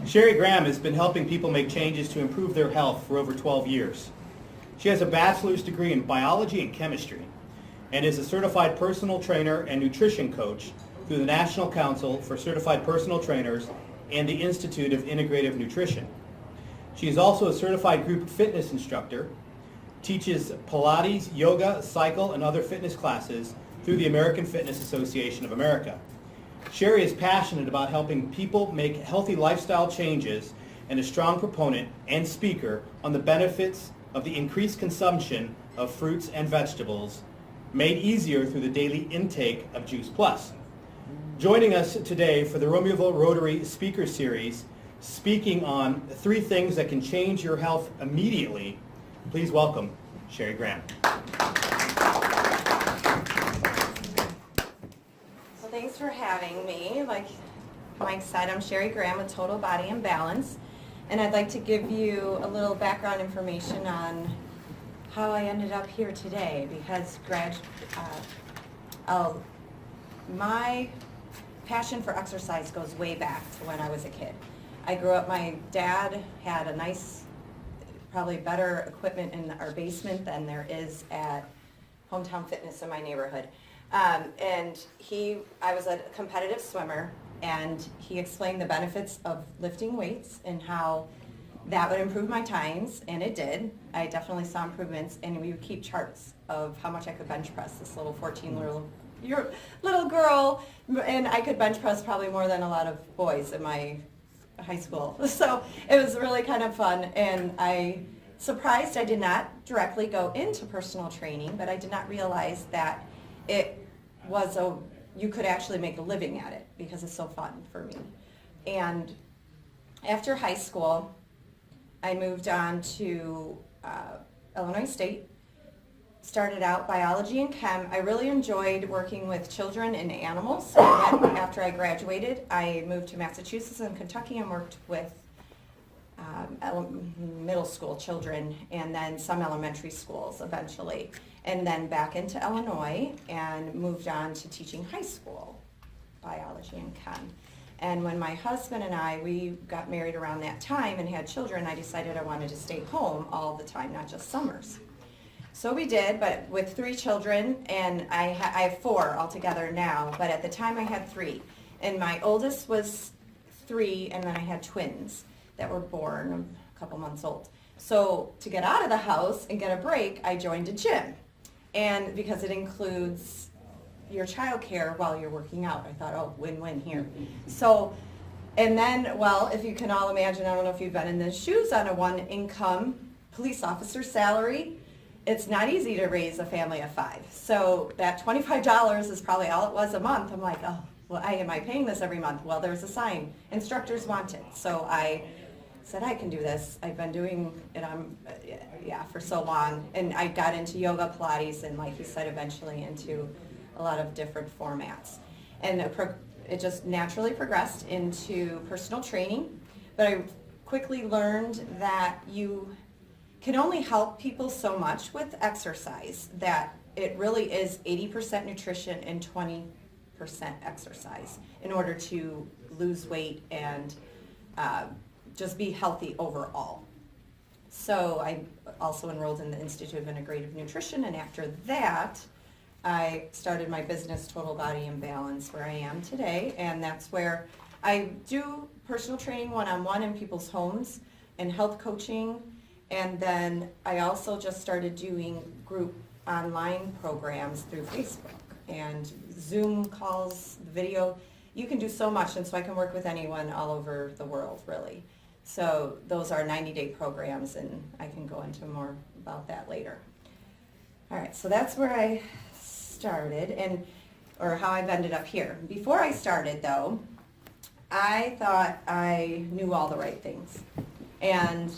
Sherrie Graham has been helping people make changes to improve their health for over 12 years. She has a bachelor's degree in biology and chemistry and is a certified personal trainer and nutrition coach through the National Council for Certified Personal Trainers and the Institute of Integrative Nutrition. She is also a certified group fitness instructor, teaches Pilates, yoga, cycle, and other fitness classes through the American Fitness Association of America. Sherrie is passionate about helping people make healthy lifestyle changes and a strong proponent and speaker on the benefits of the increased consumption of fruits and vegetables made easier through the daily intake of Juice Plus. Joining us today for the Romeoville Rotary Speaker Series, speaking on 3 things that can change your health immediately, please welcome Sherrie Graham. Thanks for having me. Like Mike said, I'm Sherrie Graham with Total Body and Balance, and I'd like to give you a little background information on how I ended up here today, because my passion for exercise goes way back to when I was a kid. I grew up, my dad had a nice, probably better equipment in our basement than there is at Hometown Fitness in my neighborhood. I was a competitive swimmer, and he explained the benefits of lifting weights and how that would improve my times, and it did. I definitely saw improvements, and we would keep charts of how much I could bench press. This little 14-little girl, and I could bench press probably more than a lot of boys in my high school. So it was really kind of fun, and surprised I did not directly go into personal training, but I did not realize that you could actually make a living at it because it's so fun for me. And after high school, I moved on to Illinois State, started out biology and chem. I really enjoyed working with children and animals. So after I graduated, I moved to Massachusetts and Kentucky and worked with middle school children and then some elementary schools eventually. And then back into Illinois and moved on to teaching high school biology and chem. And when my husband and we got married around that time and had children, I decided I wanted to stay home all the time, not just summers. So we did, but with 3 children, and I have 4 altogether now, but at the time I had 3. And my oldest was 3, and then I had twins that were born a couple months old. So to get out of the house and get a break, I joined a gym. And because it includes your child care while you're working out, I thought, oh, win-win here. So, and then, well, if you can all imagine, I don't know if you've been in the shoes on a 1-income police officer salary, it's not easy to raise a family of 5. So that $25 is probably all it was a month. I'm like, oh, well, am I paying this every month? Well, there's a sign, instructors want it. So I said, I can do this. I've been doing it for so long. And I got into yoga, Pilates, and like you said, eventually into a lot of different formats. And it just naturally progressed into personal training. But I quickly learned that you can only help people so much with exercise, that it really is 80% nutrition and 20% exercise in order to lose weight and just be healthy overall. So I also enrolled in the Institute of Integrative Nutrition, and after that, I started my business, Total Body and Balance, where I am today, and that's where I do personal training one-on-one in people's homes and health coaching, and then I also just started doing group online programs through Facebook and Zoom calls, video. You can do so much, and so I can work with anyone all over the world, really. So those are 90-day programs, and I can go into more about that later. All right, so that's where I started, or how I've ended up here. Before I started, though, I thought I knew all the right things. And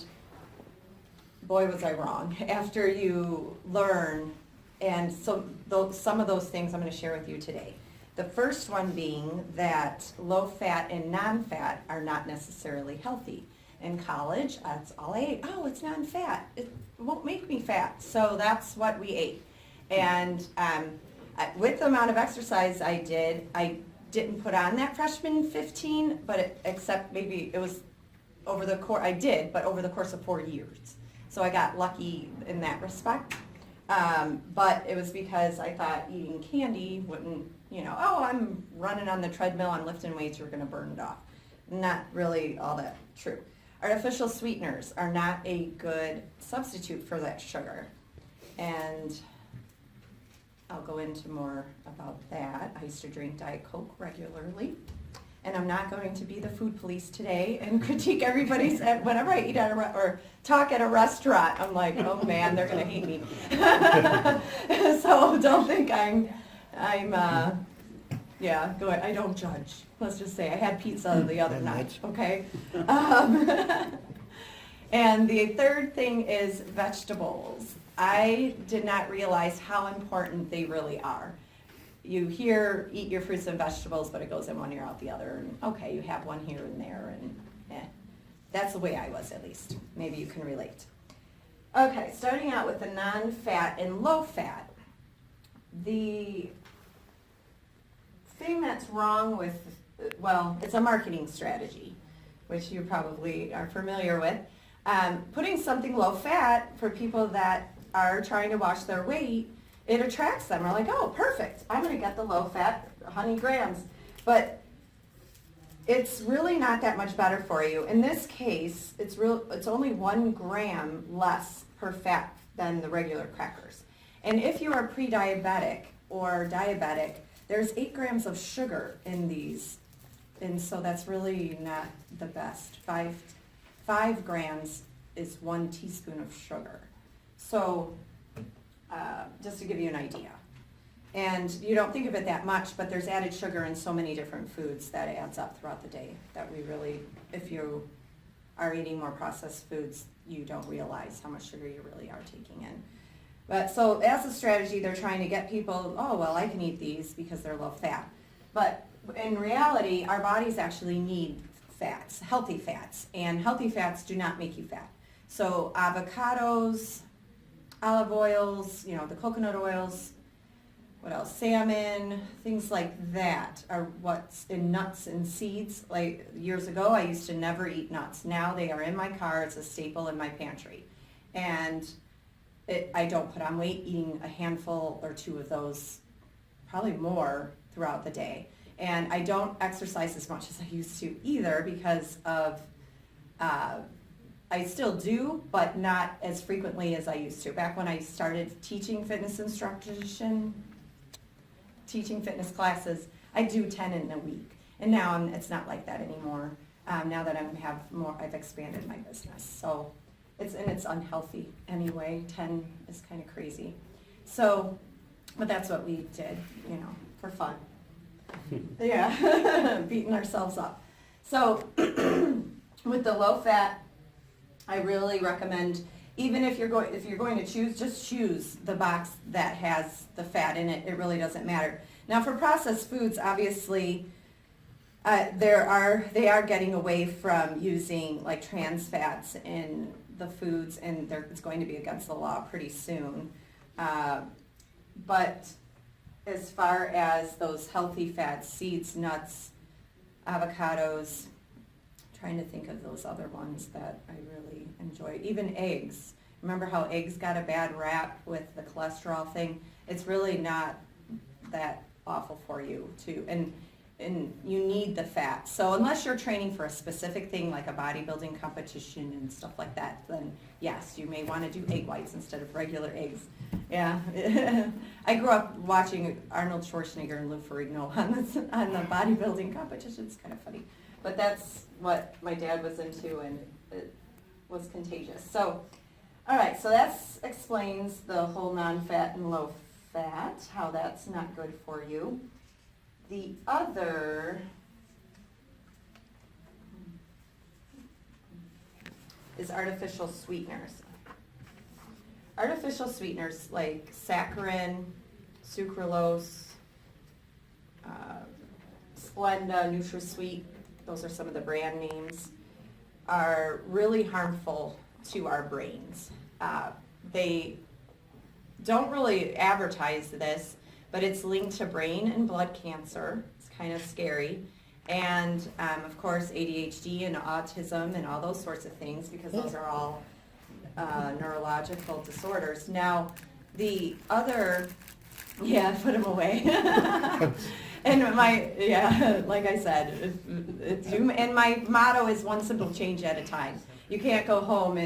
boy, was I wrong. After you learn, and so some of those things I'm going to share with you today. The first one being that low fat and non-fat are not necessarily healthy. In college, that's all I ate. Oh, it's non-fat. It won't make me fat. So that's what we ate. And with the amount of exercise I did, I didn't put on that freshman 15, but except maybe it was I did, but over the course of 4 years. So I got lucky in that respect. But it was because I thought eating candy wouldn't, oh, I'm running on the treadmill, I'm lifting weights, you're gonna burn it off. Not really all that true. Artificial sweeteners are not a good substitute for that sugar. And I'll go into more about that. I used to drink Diet Coke regularly. And I'm not going to be the food police today and critique everybody's, whenever I eat at or talk at a restaurant, I'm like, oh man, they're gonna hate me. So don't think I don't judge. Let's just say I had pizza the other night, okay? And the third thing is vegetables. I did not realize how important they really are. You hear, eat your fruits and vegetables, but it goes in one ear out the other, and okay, you have one here and there, and that's the way I was at least. Maybe you can relate. Okay, starting out with the non-fat and low-fat. The thing that's wrong with, it's a marketing strategy, which you probably are familiar with. Putting something low-fat for people that are trying to watch their weight, it attracts them. We're like, oh, perfect. I'm going to get the low-fat honey grams. But it's really not that much better for you. In this case, it's only 1 gram less per fat than the regular crackers. And if you are pre-diabetic or diabetic, there's 8 grams of sugar in these. And so that's really not the best. 5 grams is 1 teaspoon of sugar. So just to give you an idea. And you don't think of it that much, but there's added sugar in so many different foods that it adds up throughout the day that we really, if you are eating more processed foods, you don't realize how much sugar you really are taking in. But so as a strategy, they're trying to get people, oh, well, I can eat these because they're low fat. But in reality, our bodies actually need fats, healthy fats, and healthy fats do not make you fat. So avocados, olive oils, the coconut oils, what else? Salmon, things like that are what's in nuts and seeds. Like years ago, I used to never eat nuts. Now they are in my car. It's a staple in my pantry. And I don't put on weight eating a handful or 2 of those, probably more throughout the day. And I don't exercise as much as I used to either because of I still do, but not as frequently as I used to. Back when I started teaching fitness instruction, teaching fitness classes, I do 10 in a week. And now it's not like that anymore. Now that I've expanded my business. So it's unhealthy anyway. 10 is kind of crazy. So, but that's what we did, for fun. Yeah, beating ourselves up. So with the low fat, I really recommend, even if you're going to choose, just choose the box that has the fat in it. It really doesn't matter. Now for processed foods, obviously, they are getting away from using like trans fats in the foods, and it's going to be against the law pretty soon. But as far as those healthy fats, seeds, nuts, avocados, trying to think of those other ones that I really enjoy. Even eggs. Remember how eggs got a bad rap with the cholesterol thing? It's really not that awful for you too. And you need the fat. So unless you're training for a specific thing like a bodybuilding competition and stuff like that, then yes, you may want to do egg whites instead of regular eggs. Yeah. I grew up watching Arnold Schwarzenegger and Lou Ferrigno on the bodybuilding competition. It's kind of funny. But that's what my dad was into, and it was contagious. So, all right, so that explains the whole non-fat and low-fat, how that's not good for you. The other is artificial sweeteners. Artificial sweeteners like saccharin, sucralose, Splenda, NutraSweet, those are some of the brand names, are really harmful to our brains. They don't really advertise this, but it's linked to brain and blood cancer. It's kind of scary. and of course ADHD and autism and all those sorts of things, because those are all neurological disorders. Now, the other, yeah, put them away. And like I said, and my motto is one simple change at a time. You can't go home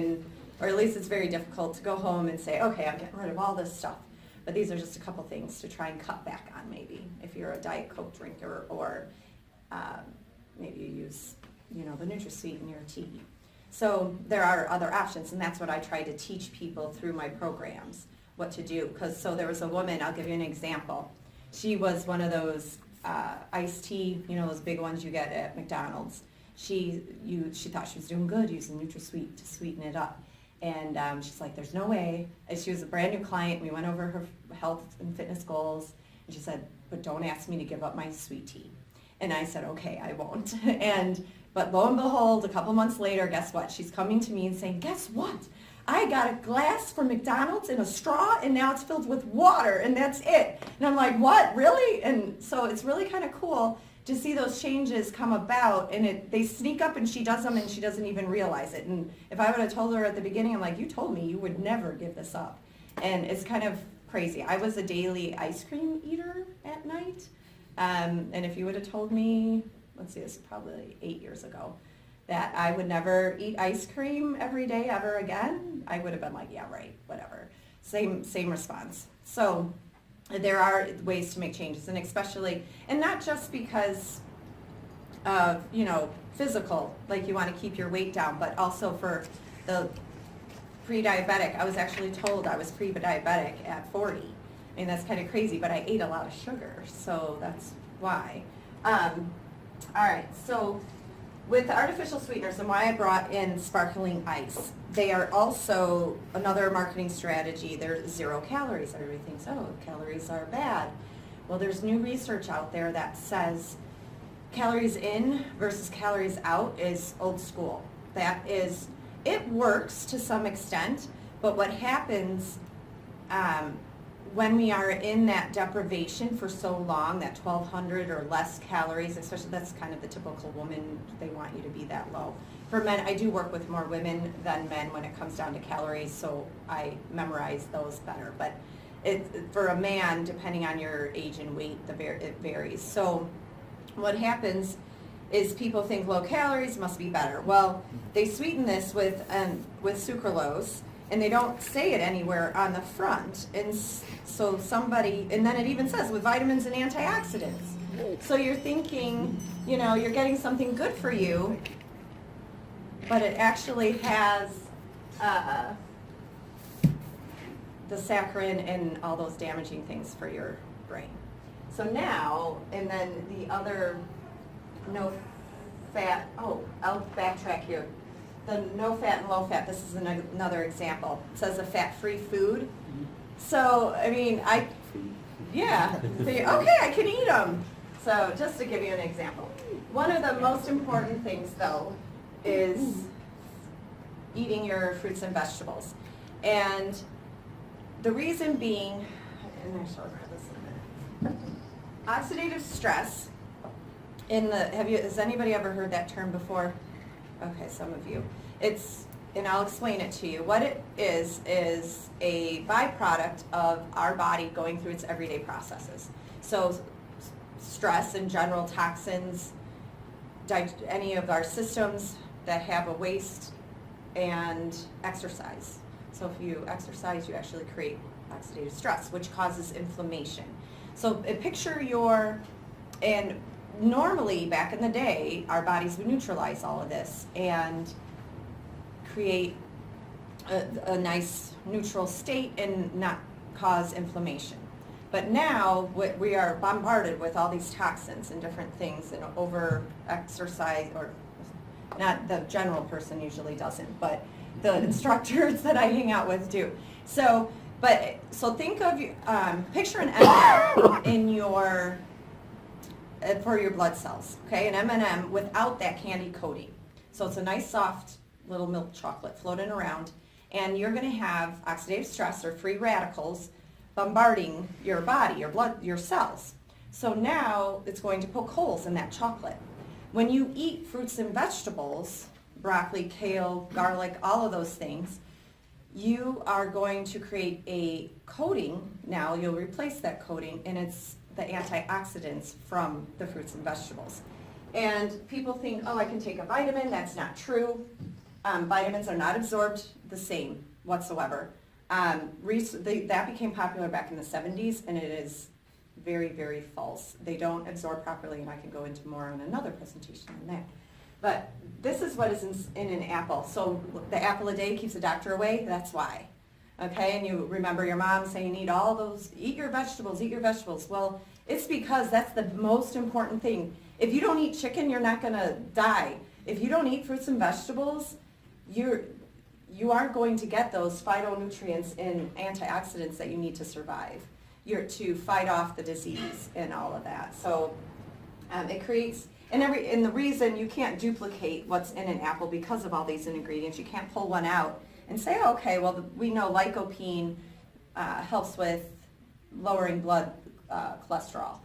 or at least it's very difficult to go home and say, okay, I'm getting rid of all this stuff. But these are just a couple things to try and cut back on, maybe, if you're a Diet Coke drinker, or maybe you use, the NutraSweet in your tea. So there are other options, and that's what I try to teach people through my programs, what to do. So there was a woman, I'll give you an example. She was one of those iced tea, those big ones you get at McDonald's. She thought she was doing good using NutraSweet to sweeten it up. And she's like, there's no way. And she was a brand new client. We went over her health and fitness goals. And she said, but don't ask me to give up my sweet tea. And I said, okay, I won't. But lo and behold, a couple months later, guess what? She's coming to me and saying, guess what? I got a glass from McDonald's in a straw, and now it's filled with water, and that's it. And I'm like, what, really? And so it's really kind of cool to see those changes come about, and they sneak up, and she does them, and she doesn't even realize it. And if I would have told her at the beginning, I'm like, you told me you would never give this up. And it's kind of crazy. I was a daily ice cream eater at night, and if you would have told me, let's see, this is probably 8 years ago, that I would never eat ice cream every day ever again, I would have been like, yeah, right, whatever. Same response. So there are ways to make changes, and especially, and not just because of, physical, like you want to keep your weight down, but also for the pre-diabetic. I was actually told I was pre-diabetic at 40. I mean, that's kind of crazy, but I ate a lot of sugar, so that's why. All right, so with the artificial sweeteners, and why I brought in sparkling ice, they are also another marketing strategy. They're 0 calories. Everybody thinks, oh, calories are bad. Well, there's new research out there that says calories in versus calories out is old school. That is, it works to some extent, but what happens when we are in that deprivation for so long, that 1,200 or less calories, especially that's kind of the typical woman, they want you to be that low. For men, I do work with more women than men when it comes down to calories, so I memorize those better. But for a man, depending on your age and weight, it varies. So what happens is people think low calories must be better. Well, they sweeten this with sucralose, and they don't say it anywhere on the front. And so and then it even says with vitamins and antioxidants. So you're thinking, you're getting something good for you, but it actually has the saccharin and all those damaging things for your brain. So now, and then the other no fat, I'll backtrack here. The no fat and low fat, this is another example. It says a fat-free food. So, I mean, I can eat them. So, just to give you an example. One of the most important things, though, is eating your fruits and vegetables. And the reason being, and I'll show you this in a minute. Oxidative stress, has anybody ever heard that term before? Okay, some of you. And I'll explain it to you. What it is a byproduct of our body going through its everyday processes. So stress in general, toxins, any of our systems that have a waste, and exercise. So if you exercise, you actually create oxidative stress, which causes inflammation. So picture and normally back in the day, our bodies would neutralize all of this and create a nice neutral state and not cause inflammation. But now we are bombarded with all these toxins and different things, and over exercise, or not the general person usually doesn't, but the instructors that I hang out with do. So think of, picture an M&M in for your blood cells, okay? An M&M without that candy coating. So it's a nice soft little milk chocolate floating around, and you're going to have oxidative stress or free radicals bombarding your body, your blood, your cells. So now it's going to poke holes in that chocolate. When you eat fruits and vegetables, broccoli, kale, garlic, all of those things, you are going to create a coating. Now you'll replace that coating, and it's the antioxidants from the fruits and vegetables. And people think, oh, I can take a vitamin. That's not true. Vitamins are not absorbed the same whatsoever. That became popular back in the 70s, and it is very, very false. They don't absorb properly, and I can go into more on another presentation on that. But this is what is in an apple. So the apple a day keeps the doctor away. That's why. Okay, and you remember your mom saying, eat your vegetables, eat your vegetables. Well, it's because that's the most important thing. If you don't eat chicken, you're not going to die. If you don't eat fruits and vegetables, you aren't going to get those phytonutrients and antioxidants that you need to survive. You're to fight off the disease and all of that. So it creates, and the reason you can't duplicate what's in an apple because of all these ingredients, you can't pull one out and say, oh, okay, well, we know lycopene helps with lowering blood cholesterol.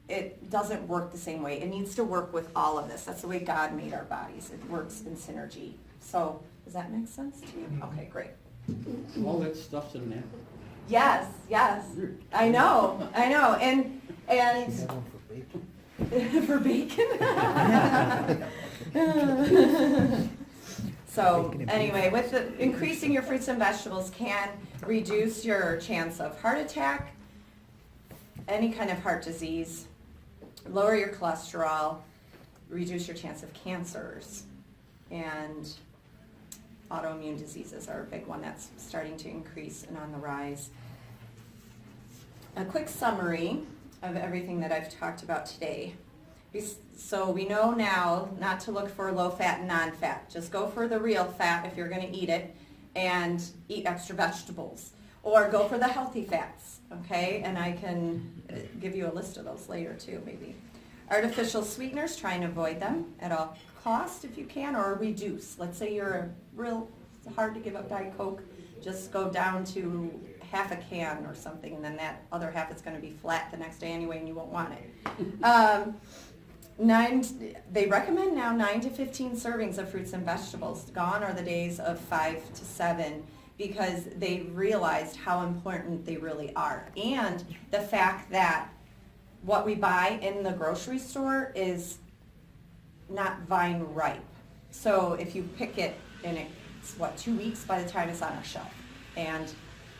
It doesn't work the same way. It needs to work with all of this. That's the way God made our bodies. It works in synergy. So does that make sense to you? Okay, great. All that stuff's in an apple? Yes, yes. I know. And for bacon? So anyway, with increasing your fruits and vegetables can reduce your chance of heart attack, any kind of heart disease, lower your cholesterol, reduce your chance of cancers, and autoimmune diseases are a big one that's starting to increase and on the rise. A quick summary of everything that I've talked about today. So we know now not to look for low fat and non-fat. Just go for the real fat if you're going to eat it, and eat extra vegetables. Or go for the healthy fats, okay? And I can give you a list of those later too, maybe. Artificial sweeteners, try and avoid them at all cost if you can, or reduce. Let's say you're it's hard to give up Diet Coke, just go down to half a can or something, and then that other half is going to be flat the next day anyway, and you won't want it. They recommend now 9 to 15 servings of fruits and vegetables. Gone are the days of 5 to 7, because they realized how important they really are. And the fact that what we buy in the grocery store is not vine ripe. So if you pick it, and it's 2 weeks by the time it's on our shelf, and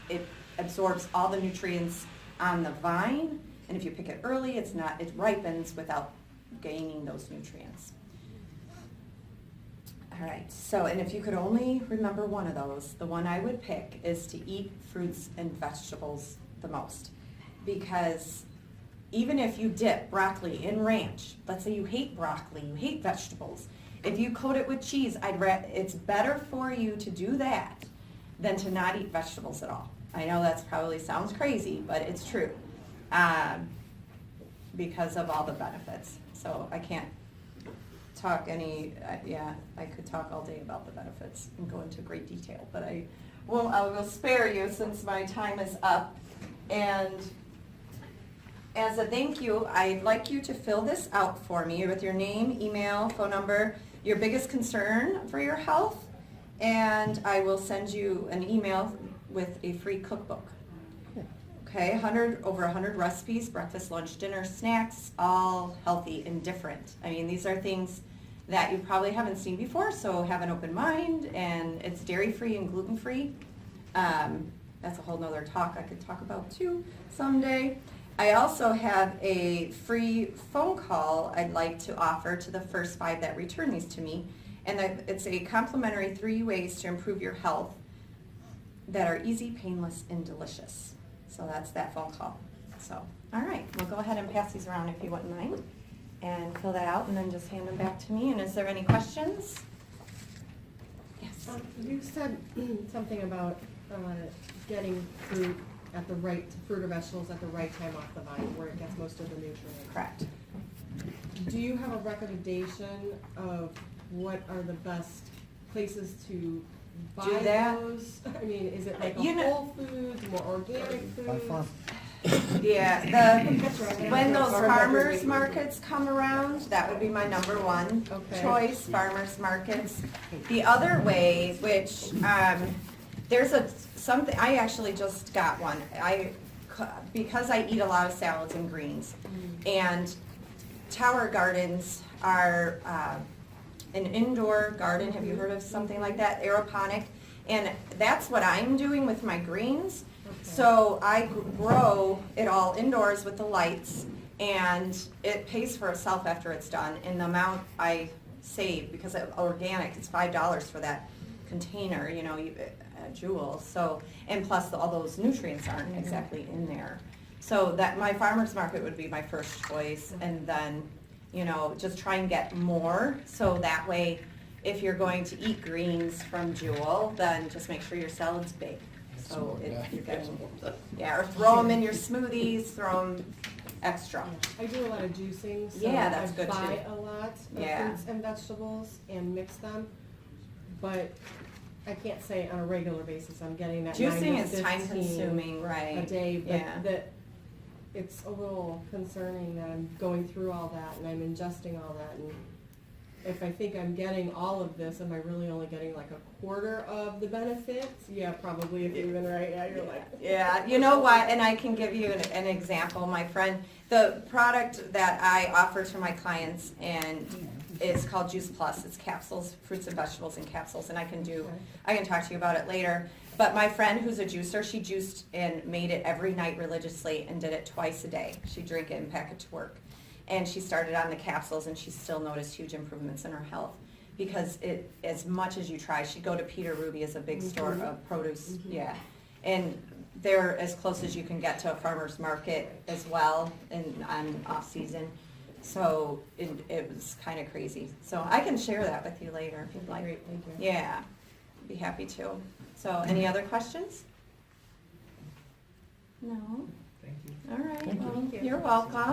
it absorbs all the nutrients on the vine, and if you pick it early, it ripens without gaining those nutrients. All right, so, and if you could only remember one of those, the one I would pick is to eat fruits and vegetables the most. Because even if you dip broccoli in ranch, let's say you hate broccoli, you hate vegetables, if you coat it with cheese, it's better for you to do that than to not eat vegetables at all. I know that probably sounds crazy, but it's true, because of all the benefits. So I can't talk I could talk all day about the benefits and go into great detail, but I will spare you since my time is up. And as a thank you, I'd like you to fill this out for me with your name, email, phone number, your biggest concern for your health, and I will send you an email with a free cookbook. Okay, over 100 recipes, breakfast, lunch, dinner, snacks, all healthy and different. I mean, these are things that you probably haven't seen before, so have an open mind, and it's dairy-free and gluten-free. That's a whole nother talk I could talk about too someday. I also have a free phone call I'd like to offer to the first 5 that return these to me, and it's a complimentary 3 ways to improve your health that are easy, painless, and delicious. So that's that phone call. So, all right, we'll go ahead and pass these around if you wouldn't mind, and fill that out, and then just hand them back to me. And is there any questions? Yes. You said something about getting fruit or vegetables at the right time off the vine, where it gets most of the nutrients. Correct. Do you have a recommendation of what are the best places to buy those? I mean, is it like Whole Foods, more organic food? Yeah, That's right. when those Farmers farmers market. markets come around, that would be my number one Okay. choice, farmers markets. The other way, which, there's something, I actually just got one. Because I eat a lot of salads and greens, and Tower Gardens are, an indoor garden, have you heard of something like that, aeroponic? And that's what I'm doing with my greens. So I grow it all indoors with the lights, and it pays for itself after it's done. And the amount I save, because it's organic, it's $5 for that container, you know, a jewel. So, and plus all those nutrients aren't exactly in there. So that my farmer's market would be my first choice, and then, you know, just try and get more. So that way, if you're going to eat greens from Jewel, then just make sure your salad's big. So you're getting, yeah, or throw them in your smoothies, throw them extra. I do a lot of juicing, so Yeah, that's I good buy too. a lot of Yeah. fruits and vegetables and mix them. But I can't say on a regular basis I'm getting that 9 to Juicing is 15 time consuming, right? a day, Yeah. but that it's a little concerning that I'm going through all that and I'm ingesting all that, and if I think I'm getting all of this, am I really only getting like a quarter of the benefits? Yeah, probably, if you're even right, yeah, you're like. Yeah, you know what, and I can give you an example, my friend, the product that I offer to my clients and is called Juice Plus. It's capsules, fruits and vegetables in capsules, and I can talk to you about it later. But my friend who's a juicer, she juiced and made it every night religiously and did it twice a day. She'd drink it and pack it to work. And she started on the capsules, and she still noticed huge improvements in her health. Because it, as much as you try, she'd go to Peter Ruby as a big store of produce, yeah. And they're as close as you can get to a farmer's market as well, and on off season. So it was kind of crazy. So I can share that with you later if you'd like. Great, thank you. Yeah, be happy to. So any other questions? No? Thank you. All right, Thank you. well, Thank you. you're welcome.